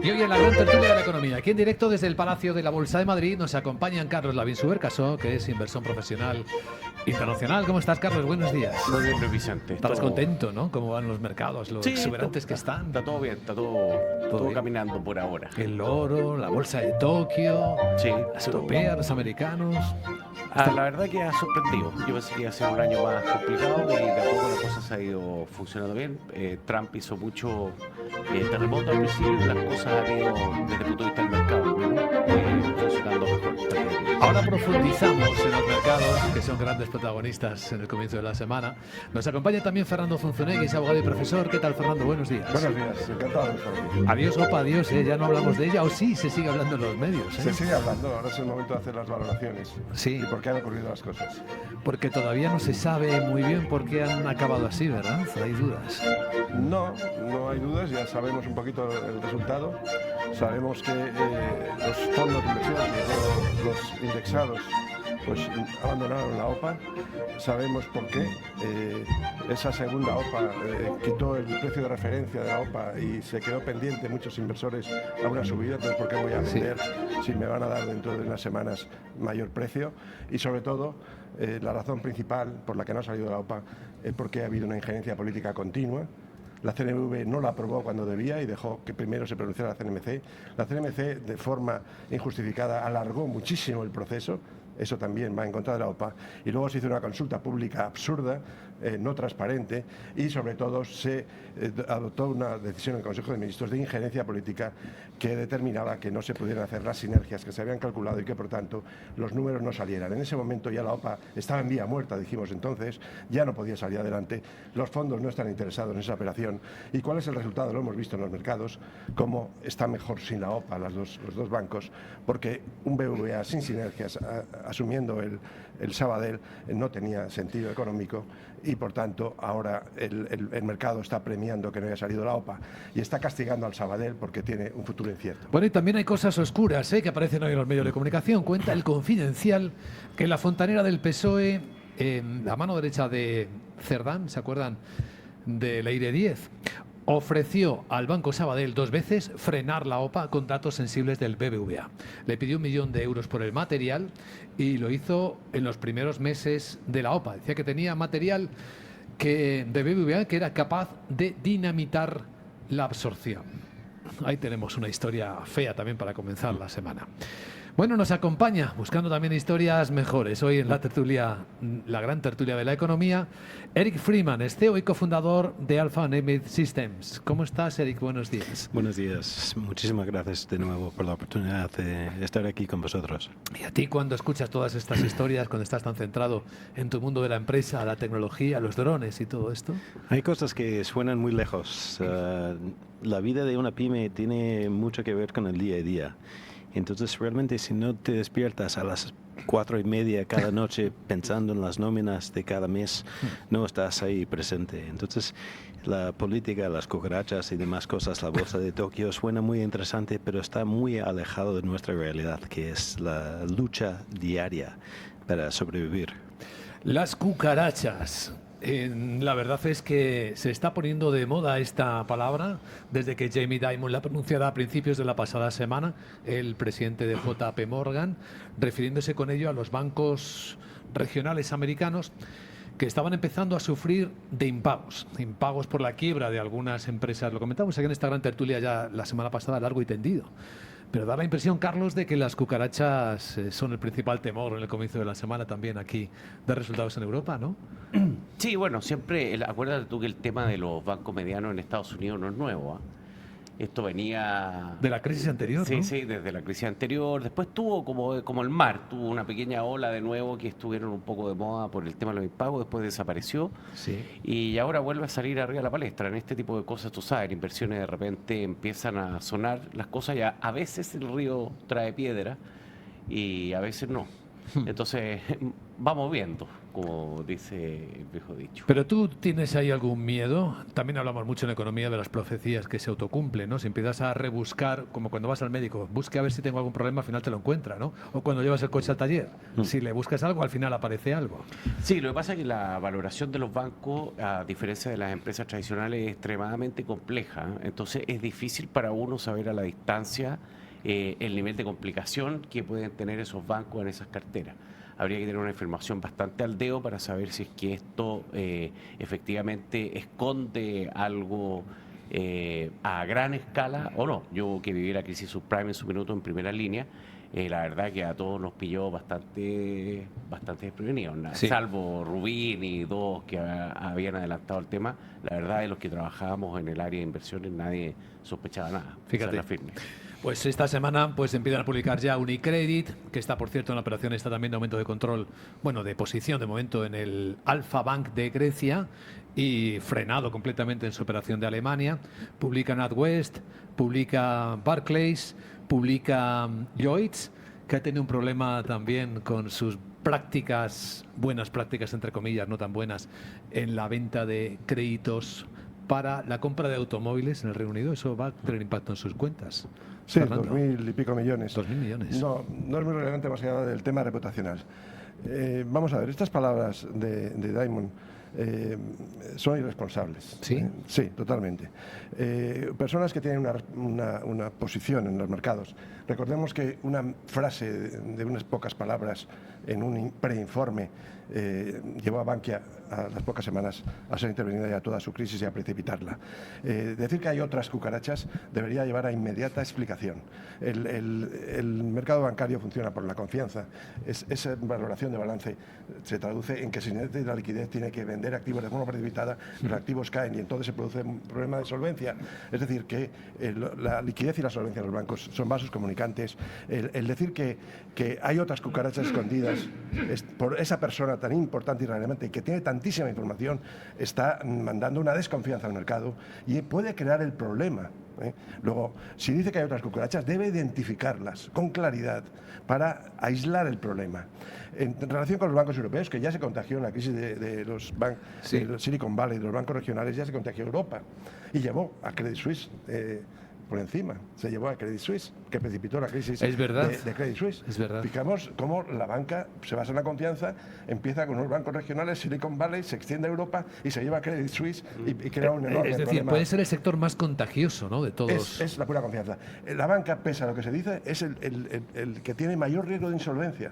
Y hoy en la gran tertulia de la economía, aquí en directo desde el Palacio de la Bolsa de Madrid, nos acompañan Carlos Lavín Subercaso, que es inversor profesional internacional. ¿Cómo estás, Carlos? Buenos días. Muy bien, Luis Vicente. Estabas contento, ¿no? ¿Cómo van los mercados, lo Sí, exuberantes que están? Está todo bien, está todo bien. caminando por ahora. El oro, la bolsa de Tokio, Sí, las pero- europeas, los americanos. La verdad que ha sorprendido. Yo pensé que iba a ser un año más complicado y de a poco la cosa se ha ido funcionando bien. Trump hizo mucho terremoto al principio y las cosas han ido, desde el punto de vista del mercado, al menos, funcionando mejor. Ahora profundizamos en los mercados, que son grandes protagonistas en el comienzo de la semana. Nos acompaña también Fernando Zunzunegui, es abogado y profesor. ¿Qué tal, Fernando? Buenos días. Buenos días, encantado de estar aquí. Adiós, opa, adiós, ya no hablamos de ella, o sí, se sigue hablando en los medios. Se sigue hablando, ahora es el momento de hacer las valoraciones. Sí. Y por qué han ocurrido las cosas. Porque todavía no se sabe muy bien por qué han acabado así, ¿verdad? Hay dudas. No hay dudas, ya sabemos un poquito el resultado. Sabemos que los fondos de inversión, sobre todo los indexados, pues abandonaron la OPA. Sabemos por qué. Esa segunda OPA quitó el precio de referencia de la OPA y se quedó pendiente muchos inversores a una subida. Entonces, ¿por qué voy a vender si me van a dar dentro de unas semanas mayor precio? Y sobre todo, la razón principal por la que no ha salido la OPA es porque ha habido una injerencia política continua. La CNMV no la aprobó cuando debía y dejó que primero se pronunciara la CNMC. La CNMC, de forma injustificada, alargó muchísimo el proceso. Eso también va en contra de la OPA. Y luego se hizo una consulta pública absurda, no transparente, y sobre todo se adoptó una decisión en el Consejo de Ministros de injerencia política que determinaba que no se pudieran hacer las sinergias que se habían calculado y que, por tanto, los números no salieran. En ese momento ya la OPA estaba en vía muerta, dijimos entonces, ya no podía salir adelante. Los fondos no están interesados en esa operación. ¿Y cuál es el resultado? Lo hemos visto en los mercados, cómo está mejor sin la OPA los dos bancos, porque un BBVA sin sinergias, asumiendo el Sabadell, no tenía sentido económico y, por tanto, ahora el mercado está premiando que no haya salido la OPA y está castigando al Sabadell porque tiene un futuro incierto. Bueno, y también hay cosas oscuras que aparecen hoy en los medios de comunicación. Cuenta el Confidencial que la fontanera del PSOE, la mano derecha de Cerdán, ¿se acuerdan de Leire 10? Ofreció al Banco Sabadell 2 veces frenar la OPA con datos sensibles del BBVA. Le pidió 1 millón de euros por el material y lo hizo en los primeros meses de la OPA. Decía que tenía material de BBVA que era capaz de dinamitar la absorción. Ahí tenemos una historia fea también para comenzar la semana. Bueno, nos acompaña, buscando también historias mejores, hoy en la tertulia, la gran tertulia de la economía, Eric Freeman, es CEO y cofundador de Alpha Nemeth Systems. ¿Cómo estás, Eric? Buenos días. Buenos días. Muchísimas gracias de nuevo por la oportunidad de estar aquí con vosotros. Y a ti, cuando escuchas todas estas historias, cuando estás tan centrado en tu mundo de la empresa, la tecnología, los drones y todo esto. Hay cosas que suenan muy lejos. La vida de una pyme tiene mucho que ver con el día a día. Entonces, realmente, si no te despiertas a las 4:30 cada noche pensando en las nóminas de cada mes, no estás ahí presente. Entonces, la política, las cucarachas y demás cosas, la bolsa de Tokio, suena muy interesante, pero está muy alejado de nuestra realidad, que es la lucha diaria para sobrevivir. Las cucarachas. La verdad es que se está poniendo de moda esta palabra desde que Jamie Dimon la pronunciara a principios de la pasada semana, el presidente de JP Morgan, refiriéndose con ello a los bancos regionales americanos que estaban empezando a sufrir de impagos por la quiebra de algunas empresas. Lo comentamos aquí en esta gran tertulia ya la semana pasada, largo y tendido. Pero da la impresión, Carlos, de que las cucarachas son el principal temor en el comienzo de la semana también aquí de resultados en Europa, ¿no? Sí, bueno, siempre, acuérdate tú que el tema de los bancos medianos en Estados Unidos no es nuevo. Esto venía... De la crisis anterior, Sí, ¿no? sí, desde la crisis anterior. Después tuvo como el mar, tuvo una pequeña ola de nuevo que estuvieron un poco de moda por el tema de los impagos, después desapareció. Sí. Y ahora vuelve a salir arriba de la palestra. En este tipo de cosas, tú sabes, en inversiones de repente empiezan a sonar las cosas y a veces el río trae piedra y a veces no. Entonces, vamos viendo. como dice el viejo dicho. Pero tú tienes ahí algún miedo. También hablamos mucho en economía de las profecías que se autocumplen, ¿no? Si empiezas a rebuscar, como cuando vas al médico, busque a ver si tengo algún problema, al final te lo encuentra, ¿no? O cuando llevas el coche al taller, si le buscas algo, al final aparece algo. Sí, lo que pasa es que la valoración de los bancos, a diferencia de las empresas tradicionales, es extremadamente compleja. Entonces es difícil para uno saber a la distancia el nivel de complicación que pueden tener esos bancos en esas carteras. Habría que tener una información bastante al dedo para saber si es que esto efectivamente esconde algo a gran escala o no. Yo que viví la crisis subprime en su minuto en primera línea, la verdad que a todos nos pilló bastante desprevenidos, Sí. salvo Rubín y dos que habían adelantado el tema. La verdad, de los que trabajábamos en el área de inversiones, nadie sospechaba nada. Fíjate. Esa es la firme. Pues esta semana pues empiezan a publicar ya Unicredit, que está, por cierto, en la operación, está también de aumento de control, bueno, de posición de momento en el Alfa Bank de Grecia y frenado completamente en su operación de Alemania. Publica NatWest, publica Barclays, publica Lloyds, que ha tenido un problema también con sus prácticas, buenas prácticas entre comillas, no tan buenas, en la venta de créditos para la compra de automóviles en el Reino Unido. Eso va a tener impacto en sus cuentas. Sí, Fernando. 2.000 y pico millones. 2.000 millones. No es muy relevante más allá del tema reputacional. Vamos a ver, estas palabras de Diamond son irresponsables. ¿Sí? Sí, totalmente. Personas que tienen una posición en los mercados. Recordemos que una frase de unas pocas palabras en un preinforme llevó a Bankia a las pocas semanas a ser intervenida ya toda su crisis y a precipitarla. Decir que hay otras cucarachas debería llevar a inmediata explicación. El mercado bancario funciona por la confianza. Esa valoración de balance se traduce en que si necesita la liquidez tiene que vender activos de forma precipitada, los activos caen y entonces se produce un problema de solvencia. Es decir, que la liquidez y la solvencia de los bancos son vasos comunicantes. El decir que hay otras cucarachas escondidas por esa persona tan importante y relevante y que tiene tantísima información, está mandando una desconfianza al mercado y puede crear el problema. Luego, si dice que hay otras cucarachas, debe identificarlas con claridad para aislar el problema. En relación con los bancos europeos, que ya se contagió en la crisis de los bancos, Sí. del Silicon Valley, de los bancos regionales, ya se contagió Europa y llevó a Credit Suisse por encima. Se llevó a Credit Suisse, que precipitó la crisis Es verdad. de Credit Suisse. Es verdad. Fijamos cómo la banca se basa en la confianza, empieza con unos bancos regionales, Silicon Valley, se extiende a Europa y se lleva a Credit Suisse y crea un enorme Es decir, problema. puede ser el sector más contagioso, ¿no?, de todos. Es la pura confianza. La banca, pese a lo que se dice, es el que tiene mayor riesgo de insolvencia.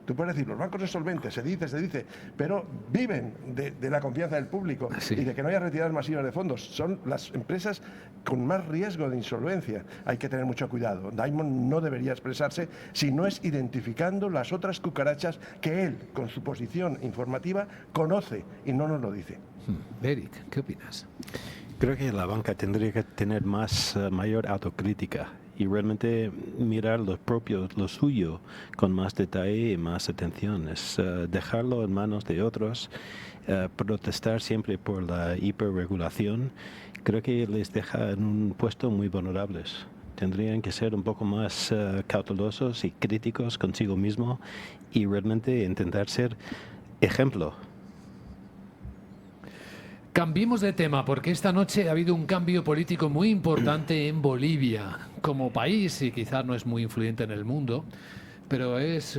Tú puedes decir, los bancos son solventes, se dice, pero viven de la confianza del público Sí. y de que no haya retiradas masivas de fondos. Son las empresas con más riesgo de insolvencia. Hay que tener mucho cuidado. Diamond no debería expresarse si no es identificando las otras cucarachas que él, con su posición informativa, conoce y no nos lo dice. Eric, ¿qué opinas? Creo que la banca tendría que tener mayor autocrítica y realmente mirar lo suyo con más detalle y más atención. Es dejarlo en manos de otros, protestar siempre por la hiperregulación. Creo que les deja en un puesto muy vulnerables. Tendrían que ser un poco más cautelosos y críticos consigo mismo y realmente intentar ser ejemplo. Cambiemos de tema, porque esta noche ha habido un cambio político muy importante en Bolivia, como país, y quizás no es muy influyente en el mundo, pero es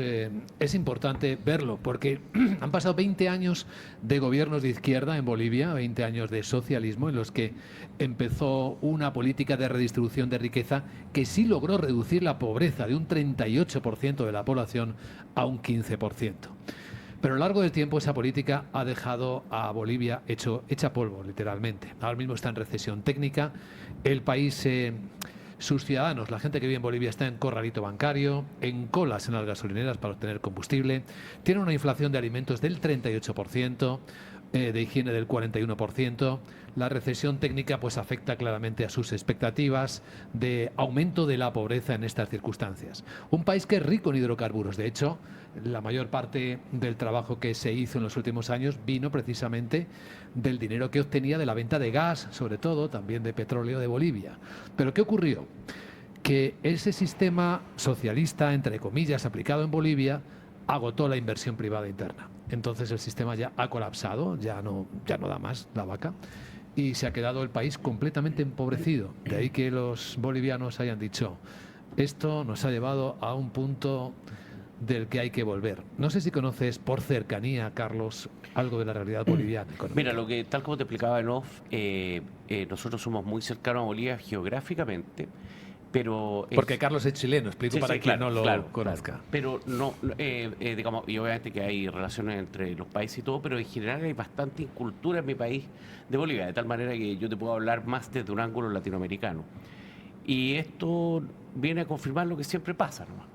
importante verlo, porque han pasado 20 años de gobiernos de izquierda en Bolivia, 20 años de socialismo, en los que empezó una política de redistribución de riqueza que sí logró reducir la pobreza de un 38% de la población a un 15%. Pero a lo largo del tiempo esa política ha dejado a Bolivia hecha polvo, literalmente. Ahora mismo está en recesión técnica. El país, sus ciudadanos, la gente que vive en Bolivia, está en corralito bancario, en colas en las gasolineras para obtener combustible. Tiene una inflación de alimentos del 38%, de higiene del 41%. La recesión técnica pues afecta claramente a sus expectativas de aumento de la pobreza en estas circunstancias. Un país que es rico en hidrocarburos. De hecho, la mayor parte del trabajo que se hizo en los últimos años vino precisamente del dinero que obtenía de la venta de gas, sobre todo, también de petróleo de Bolivia. Pero ¿qué ocurrió? Que ese sistema socialista, entre comillas, aplicado en Bolivia, agotó la inversión privada interna. entonces el sistema ya ha colapsado, ya no da más la vaca y se ha quedado el país completamente empobrecido. De ahí que los bolivianos hayan dicho, esto nos ha llevado a un punto del que hay que volver. No sé si conoces por cercanía, Carlos, algo de la realidad boliviana económica. Mira, tal como te explicaba en off, nosotros somos muy cercanos a Bolivia geográficamente, pero... Porque Carlos es chileno, explico Sí, para sí, quien claro, no lo claro, conozca. claro. Pero no, digamos, y obviamente que hay relaciones entre los países y todo, pero en general hay bastante incultura en mi país de Bolivia, de tal manera que yo te puedo hablar más desde un ángulo latinoamericano. Y esto viene a confirmar lo que siempre pasa, ¿no?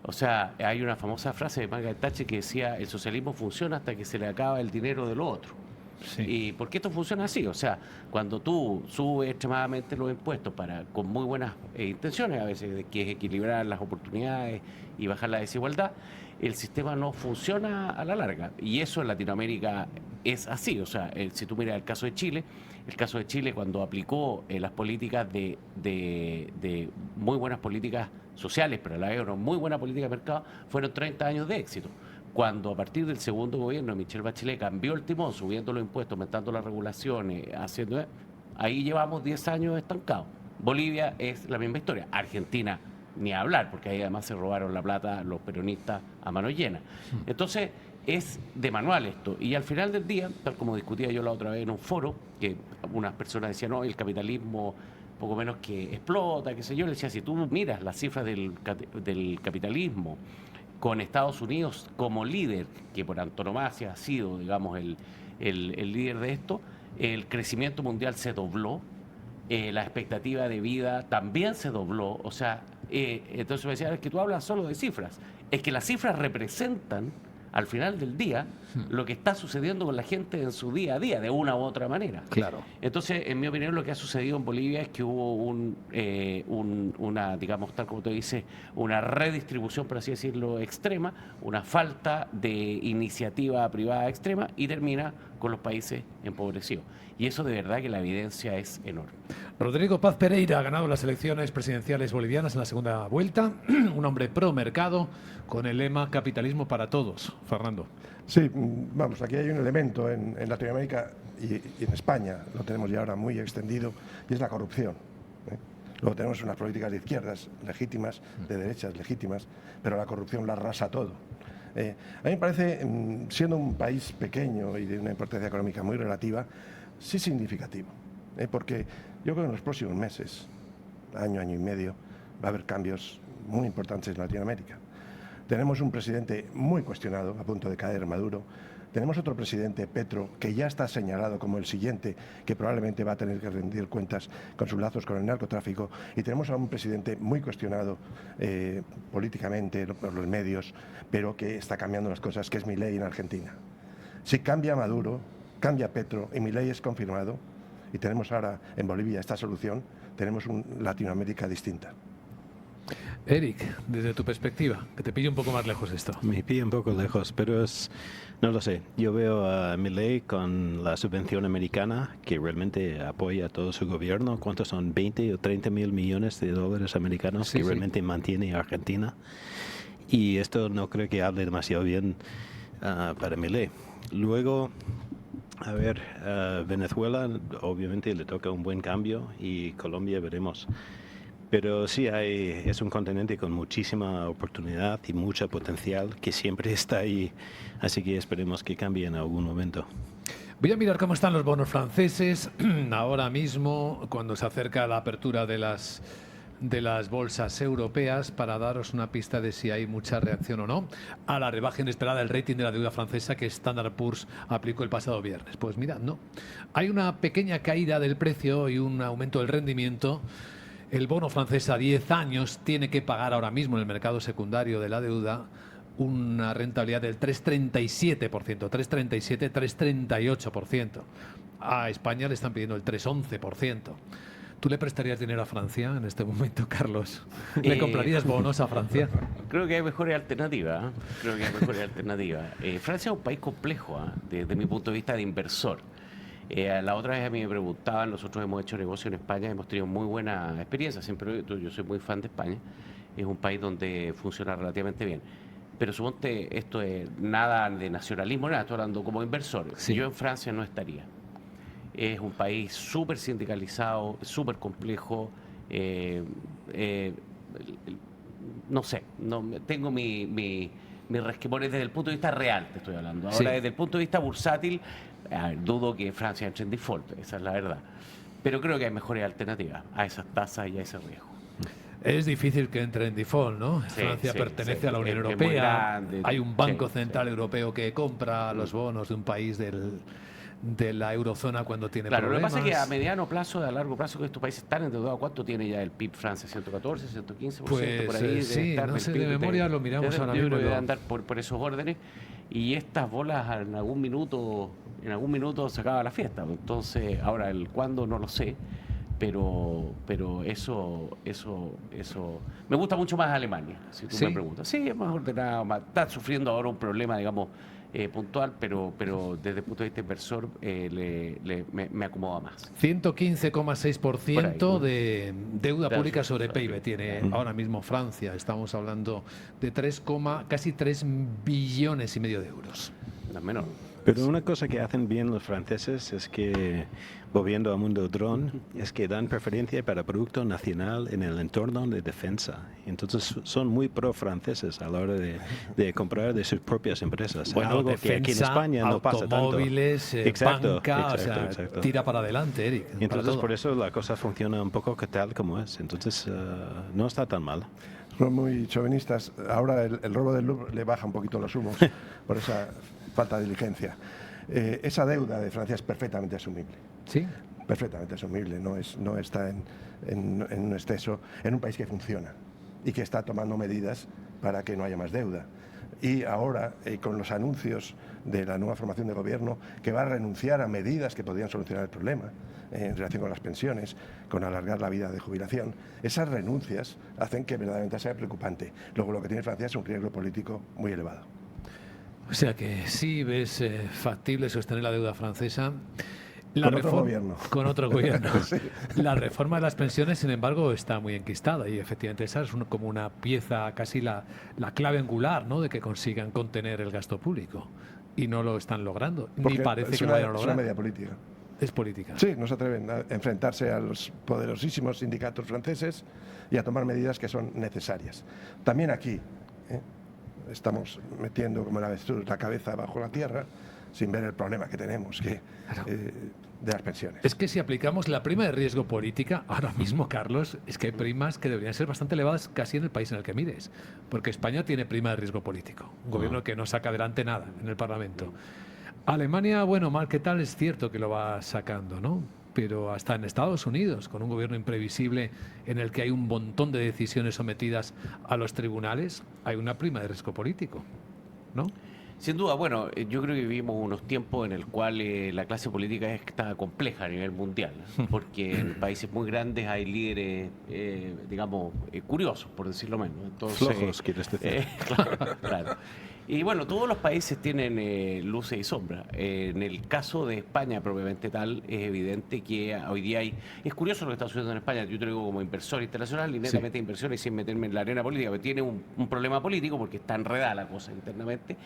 O sea, hay una famosa frase de Margaret Thatcher que decía, el socialismo funciona hasta que se le acaba el dinero del otro. Sí. ¿Y por qué esto funciona así? O sea, cuando tú subes extremadamente los impuestos con muy buenas intenciones, a veces, que es equilibrar las oportunidades y bajar la desigualdad, el sistema no funciona a la larga. Y eso en Latinoamérica es así. O sea, si tú miras el caso de Chile cuando aplicó las políticas de muy buenas políticas sociales, pero a la vez una muy buena política de mercado, fueron 30 años de éxito. Cuando a partir del segundo gobierno de Michelle Bachelet cambió el timón, subiendo los impuestos, aumentando las regulaciones, ahí llevamos 10 años estancados. Bolivia es la misma historia. Argentina, ni hablar, porque ahí además se robaron la plata los peronistas a mano llena. Entonces, es de manual esto. Y al final del día, tal como discutía yo la otra vez en un foro, que unas personas decían, no, el capitalismo poco menos que explota, qué sé yo, le decía, si tú miras las cifras del capitalismo, con Estados Unidos como líder, que por antonomasia ha sido, digamos, el líder de esto, el crecimiento mundial se dobló, la expectativa de vida también se dobló, o sea, entonces me decían, es que tú hablas solo de cifras, es que las cifras representan, al final del día, lo que está sucediendo con la gente en su día a día, de una u otra manera. Claro. Entonces, en mi opinión, lo que ha sucedido en Bolivia es que hubo una, digamos, tal como tú dices, una redistribución, por así decirlo, extrema, una falta de iniciativa privada extrema y termina con los países empobrecidos. Y eso de verdad que la evidencia es enorme. Rodrigo Paz Pereira ha ganado las elecciones presidenciales bolivianas en la segunda vuelta, un hombre pro mercado con el lema capitalismo para todos. Fernando. Sí, vamos, aquí hay un elemento en Latinoamérica y en España, lo tenemos ya ahora muy extendido, y es la corrupción. Luego tenemos unas políticas de izquierdas legítimas, de derechas legítimas, pero la corrupción la arrasa todo. A mí me parece, siendo un país pequeño y de una importancia económica muy relativa, sí significativo, porque yo creo que en los próximos meses, año y medio, va a haber cambios muy importantes en Latinoamérica. Tenemos un presidente muy cuestionado, a punto de caer, Maduro. Tenemos otro presidente, Petro, que ya está señalado como el siguiente, que probablemente va a tener que rendir cuentas con sus lazos con el narcotráfico. Y tenemos a un presidente muy cuestionado políticamente por los medios, pero que está cambiando las cosas, que es Milei en Argentina. Si cambia Maduro, cambia Petro y Milei es confirmado, y tenemos ahora en Bolivia esta solución, tenemos una Latinoamérica distinta. Eric, desde tu perspectiva, que te pille un poco más lejos esto. Me pilla un poco lejos, pero no lo sé. Yo veo a Milei con la subvención americana que realmente apoya a todo su gobierno. ¿Cuántos son? 20 o 30 mil millones de dólares americanos que realmente mantiene a Argentina. Y esto no creo que hable demasiado bien para Milei. Luego, a ver, Venezuela obviamente le toca un buen cambio y Colombia veremos. Pero sí, es un continente con muchísima oportunidad y mucho potencial que siempre está ahí, así que esperemos que cambie en algún momento. Voy a mirar cómo están los bonos franceses ahora mismo, cuando se acerca la apertura de las bolsas europeas, para daros una pista de si hay mucha reacción o no a la rebaja inesperada del rating de la deuda francesa que Standard & Poor's aplicó el pasado viernes. Pues mira, no. Hay una pequeña caída del precio y un aumento del rendimiento. El bono francés a 10 años tiene que pagar ahora mismo en el mercado secundario de la deuda una rentabilidad del 3,37%, 3,37, 3,38%. A España le están pidiendo el 3,11%. ¿Tú le prestarías dinero a Francia en este momento, Carlos? ¿Le comprarías bonos a Francia? Creo que hay mejores alternativas. Francia es un país complejo, desde mi punto de vista de inversor. La otra vez a mí me preguntaban, nosotros hemos hecho negocio en España, hemos tenido muy buena experiencia, siempre yo soy muy fan de España, es un país donde funciona relativamente bien. pero suponte, esto es nada de nacionalismo, nada, estoy hablando como inversor. Sí. Yo en Francia no estaría. Es un país súper sindicalizado, súper complejo. No sé, tengo mis resquemores desde el punto de vista real, te estoy hablando. Ahora, Sí. desde el punto de vista bursátil, dudo que Francia entre en default, esa es la verdad. Pero creo que hay mejores alternativas a esas tasas y a ese riesgo. Es difícil que entre en default, ¿no? Sí, Francia sí, pertenece sí. a la Unión Es muy Europea. grande. Hay un Banco Sí, Central sí. Europeo que compra los bonos de un país de la eurozona cuando tiene Claro, problemas. lo que pasa es que a mediano plazo, a largo plazo, que estos países están endeudados, ¿cuánto tiene ya el PIB Francia? ¿114, 115%? Pues, por ahí debe sí, estar no el sé, PIB de memoria lo miramos ahora yo creo mismo, que debe lo- andar por esos órdenes. Y estas bolas en algún minuto se acaba la fiesta. Entonces, ahora el cuándo no lo sé. Pero eso me gusta mucho más Alemania, si tú ¿Sí? me preguntas. Sí, es más ordenado, está sufriendo ahora un problema, digamos, puntual, pero desde el punto de vista inversor me acomoda más. 115,6% Por ahí, ¿no? de deuda De pública deuda sobre sobre PIB tiene ahora mismo Francia. Estamos hablando de casi 3 billones y medio de euros. No es menor. Pero una cosa que hacen bien los franceses es que, volviendo al mundo dron, es que dan preferencia para producto nacional en el entorno de defensa. Entonces son muy pro-franceses a la hora de comprar de sus propias empresas. Bueno, Algo que aquí en defensa, España no pasa tanto. automóviles, Exacto, banca, exacto, o sea, exacto. tira para adelante, Eric. para Entonces todo. por eso la cosa funciona un poco que tal como es. Entonces no está tan mal. Son muy chauvinistas. Ahora el robo del Louvre le baja un poquito los humos por esa falta de diligencia. Esa deuda de Francia es perfectamente asumible. ¿Sí? Perfectamente asumible. No está en un exceso, en un país que funciona y que está tomando medidas para que no haya más deuda. Y ahora, con los anuncios de la nueva formación de gobierno, que va a renunciar a medidas que podrían solucionar el problema en relación con las pensiones, con alargar la vida de jubilación, esas renuncias hacen que verdaderamente sea preocupante. Luego, lo que tiene Francia es un riesgo político muy elevado. O sea que sí ves factible sostener la deuda francesa. Con otro gobierno. Con otro gobierno. Sí. La reforma de las pensiones, sin embargo, está muy enquistada y efectivamente esa es como una pieza, casi la clave angular, ¿no?, de que consigan contener el gasto público. Y no lo están logrando, Porque ni parece es que lo una, vayan a es lograr. una medida política. Es política. Sí, no se atreven a enfrentarse a los poderosísimos sindicatos franceses y a tomar medidas que son necesarias. También aquí estamos metiendo como el avestruz la cabeza bajo la tierra sin ver el problema que tenemos de las pensiones. Es que si aplicamos la prima de riesgo política, ahora mismo, Carlos, es que hay primas que deberían ser bastante elevadas casi en el país en el que mires. Porque España tiene prima de riesgo político. Un gobierno que no saca adelante nada en el Parlamento. Alemania, bueno, mal que tal, es cierto que lo va sacando, ¿no? Pero hasta en Estados Unidos, con un gobierno imprevisible en el que hay un montón de decisiones sometidas a los tribunales, hay una prima de riesgo político, ¿no? Sin duda, bueno, yo creo que vivimos unos tiempos en el cual la clase política está compleja a nivel mundial, porque en países muy grandes hay líderes, digamos, curiosos, por decirlo menos. Entonces, Flojos, quieres decir. Claro, claro. Y bueno, todos los países tienen luces y sombras. En el caso de España, propiamente tal, es evidente que hoy día es curioso lo que está sucediendo en España. Yo te lo digo como inversor internacional y netamente inversión y sin meterme en la arena política, pero tiene un problema político porque está enredada la cosa internamente.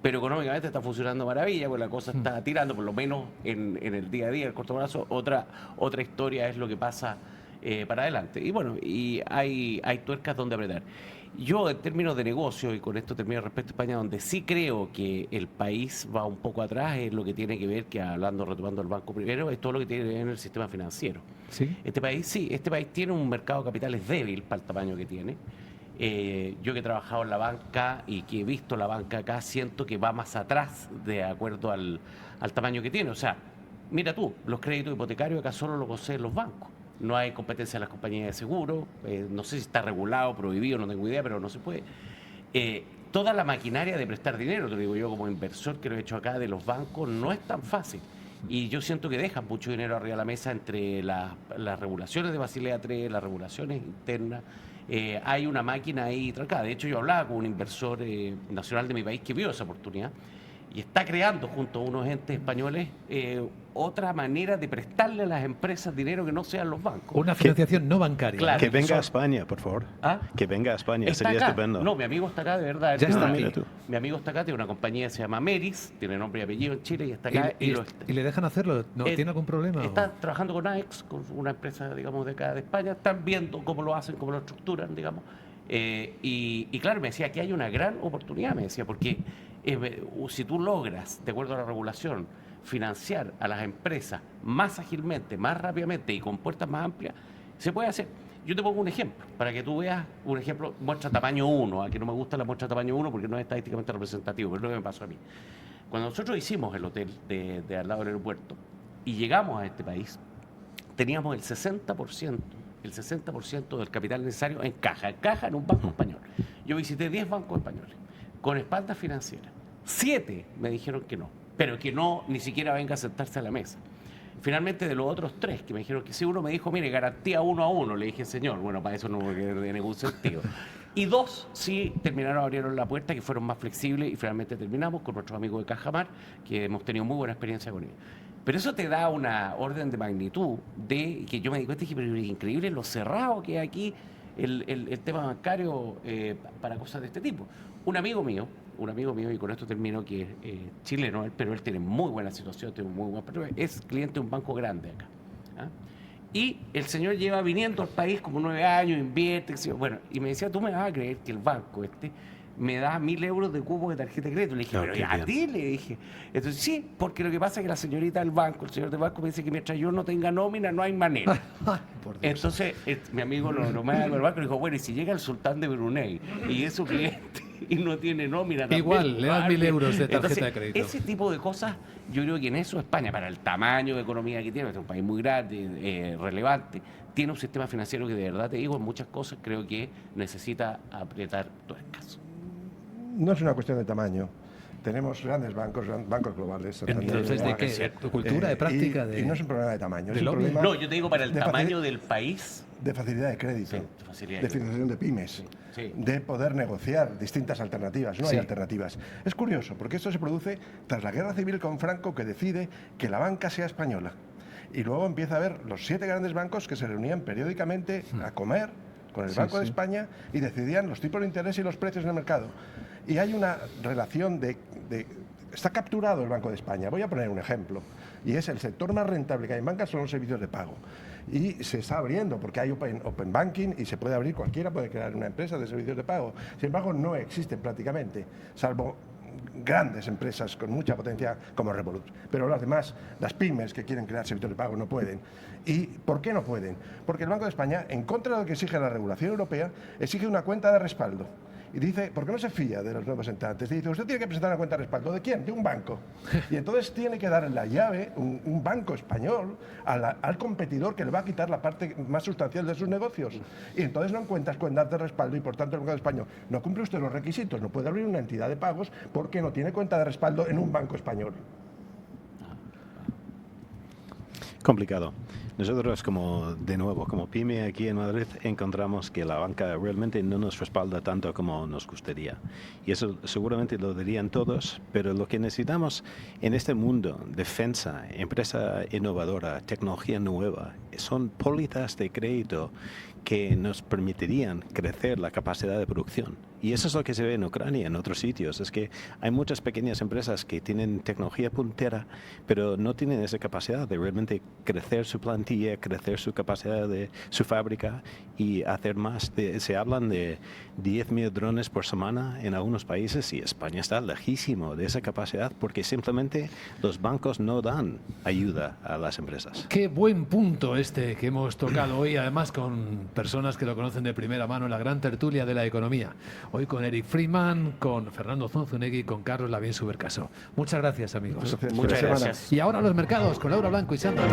Pero económicamente está funcionando maravilla, pues la cosa está tirando, por lo menos en el día a día, el corto plazo. Otra historia es lo que pasa para adelante. Y bueno, y hay tuercas donde apretar. Yo, en términos de negocio, y con esto termino respecto a España, donde sí creo que el país va un poco atrás, es lo que tiene que ver, que retomando el banco primero, es todo lo que tiene que ver en el sistema financiero. Sí. Este país tiene un mercado de capitales débil para el tamaño que tiene. Yo que he trabajado en la banca y que he visto la banca acá, siento que va más atrás de acuerdo al tamaño que tiene. O sea, mira tú, los créditos hipotecarios acá solo lo conceden los bancos. No hay competencia en las compañías de seguro, no sé si está regulado, prohibido, no tengo idea, pero no se puede. Toda la maquinaria de prestar dinero, te digo yo como inversor que lo he hecho acá de los bancos, no es tan fácil. Y yo siento que dejan mucho dinero arriba de la mesa entre las regulaciones de Basilea III, las regulaciones internas. Hay una máquina ahí trancada. De hecho, yo hablaba con un inversor nacional de mi país que vio esa oportunidad y está creando junto a unos entes españoles otra manera de prestarle a las empresas dinero que no sean los bancos. Una financiación no bancaria. Claro. Que venga a España, por favor. ¿Ah? Que venga a España, Está sería acá. estupendo. No, mi amigo está acá, de verdad. Ya está, mira tú. Mi amigo está acá, tiene una compañía que se llama Meris, tiene nombre y apellido en Chile y está acá. ¿Y le dejan hacerlo? ¿No tiene algún problema? Está trabajando con AEX, con una empresa, digamos, de acá de España. Están viendo cómo lo hacen, cómo lo estructuran, digamos. Y claro, me decía, aquí hay una gran oportunidad, me decía, porque si tú logras, de acuerdo a la regulación, financiar a las empresas más ágilmente, más rápidamente y con puertas más amplias, se puede hacer. Yo te pongo un ejemplo, para que tú veas un ejemplo, muestra tamaño 1, aquí no me gusta la muestra tamaño 1 porque no es estadísticamente representativo, pero es lo que me pasó a mí. Cuando nosotros hicimos el hotel de al lado del aeropuerto y llegamos a este país, teníamos el 60% del capital necesario en caja en un banco español. Yo visité 10 bancos españoles con espaldas financieras. 7 me dijeron que no, pero que no ni siquiera venga a sentarse a la mesa. Finalmente, de los otros 3 que me dijeron que sí, uno me dijo, mire, garantía 1 a 1. Le dije, señor, bueno, para eso no tiene ningún sentido. Y 2 sí terminaron, abrieron la puerta, que fueron más flexibles y finalmente terminamos con nuestros amigos de Cajamar, que hemos tenido muy buena experiencia con ellos. Pero eso te da una orden de magnitud de que yo me di cuenta y dije, pero es increíble lo cerrado que es aquí el tema bancario para cosas de este tipo. Un amigo mío, y con esto termino, que es chileno, pero él tiene muy buena situación, tiene muy buen patrimonio, es cliente de un banco grande acá. ¿Ah? Y el señor lleva viniendo al país como 9 años, invierte, bueno, y me decía, tú me vas a creer que el banco me da 1.000 euros de cupo de tarjeta de crédito. Le dije, No, pero qué a bien. ti, le dije. Entonces, sí, porque lo que pasa es que la señorita del banco, el señor del banco me dice que mientras yo no tenga nómina, no hay manera. Ay, por Dios. Entonces, mi amigo lo me del banco y dijo, bueno, y si llega el sultán de Brunei y es su cliente y no tiene nómina, también, Igual, le das 1.000 euros de tarjeta Entonces, de crédito. ese tipo de cosas, yo creo que en eso España, para el tamaño de economía que tiene, es un país muy grande, relevante, tiene un sistema financiero que de verdad, te digo, en muchas cosas creo que necesita apretar tuercas. No es una cuestión de tamaño. Tenemos grandes bancos globales. Santander, Entonces, ¿de BBVA, qué? ¿De cultura, de práctica? y no es un problema de tamaño, de es un lobby. problema No, yo te digo para el de tamaño del país. de facilidad de crédito, Sí, de facilidad de de crédito. financiación de pymes, Sí. de poder negociar distintas alternativas. No Sí. hay alternativas. Es curioso, porque esto se produce tras la guerra civil con Franco, que decide que la banca sea española. Y luego empieza a haber los 7 grandes bancos que se reunían periódicamente a comer con el Banco de España y decidían los tipos de interés y los precios en el mercado. Y hay una relación está capturado el Banco de España. Voy a poner un ejemplo. Y es el sector más rentable que hay en banca son los servicios de pago. Y se está abriendo porque hay open banking y se puede abrir, cualquiera puede crear una empresa de servicios de pago. Sin embargo, no existen prácticamente, salvo grandes empresas con mucha potencia como Revolut. Pero las demás, las pymes que quieren crear servicios de pago, no pueden. ¿Y por qué no pueden? Porque el Banco de España, en contra de lo que exige la regulación europea, exige una cuenta de respaldo. Y dice, ¿por qué no se fía de los nuevos entrantes? Y dice, usted tiene que presentar una cuenta de respaldo. ¿De quién? De un banco. Y entonces tiene que dar la llave, un banco español, al competidor que le va a quitar la parte más sustancial de sus negocios. Y entonces no encuentras cuentas de respaldo y por tanto el Banco de España no cumple usted los requisitos, no puede abrir una entidad de pagos porque no tiene cuenta de respaldo en un banco español. Complicado. Nosotros, como pyme aquí en Madrid, encontramos que la banca realmente no nos respalda tanto como nos gustaría. Y eso seguramente lo dirían todos, pero lo que necesitamos en este mundo, defensa, empresa innovadora, tecnología nueva, son pólizas de crédito que nos permitirían crecer la capacidad de producción. Y eso es lo que se ve en Ucrania, en otros sitios. Es que hay muchas pequeñas empresas que tienen tecnología puntera, pero no tienen esa capacidad de realmente crecer su plantilla, crecer su capacidad de su fábrica y hacer más. Se hablan de 10.000 drones por semana en algunos países y España está lejísimo de esa capacidad porque simplemente los bancos no dan ayuda a las empresas. Qué buen punto este que hemos tocado hoy, además con personas que lo conocen de primera mano en la gran tertulia de la economía. Hoy con Eric Freeman, con Fernando Zunzunegui y con Carlos Lavín Subercaso. Muchas gracias, amigos. Gracias. Muchas Buena semana. gracias. Y ahora los mercados con Laura Blanco y Sandra.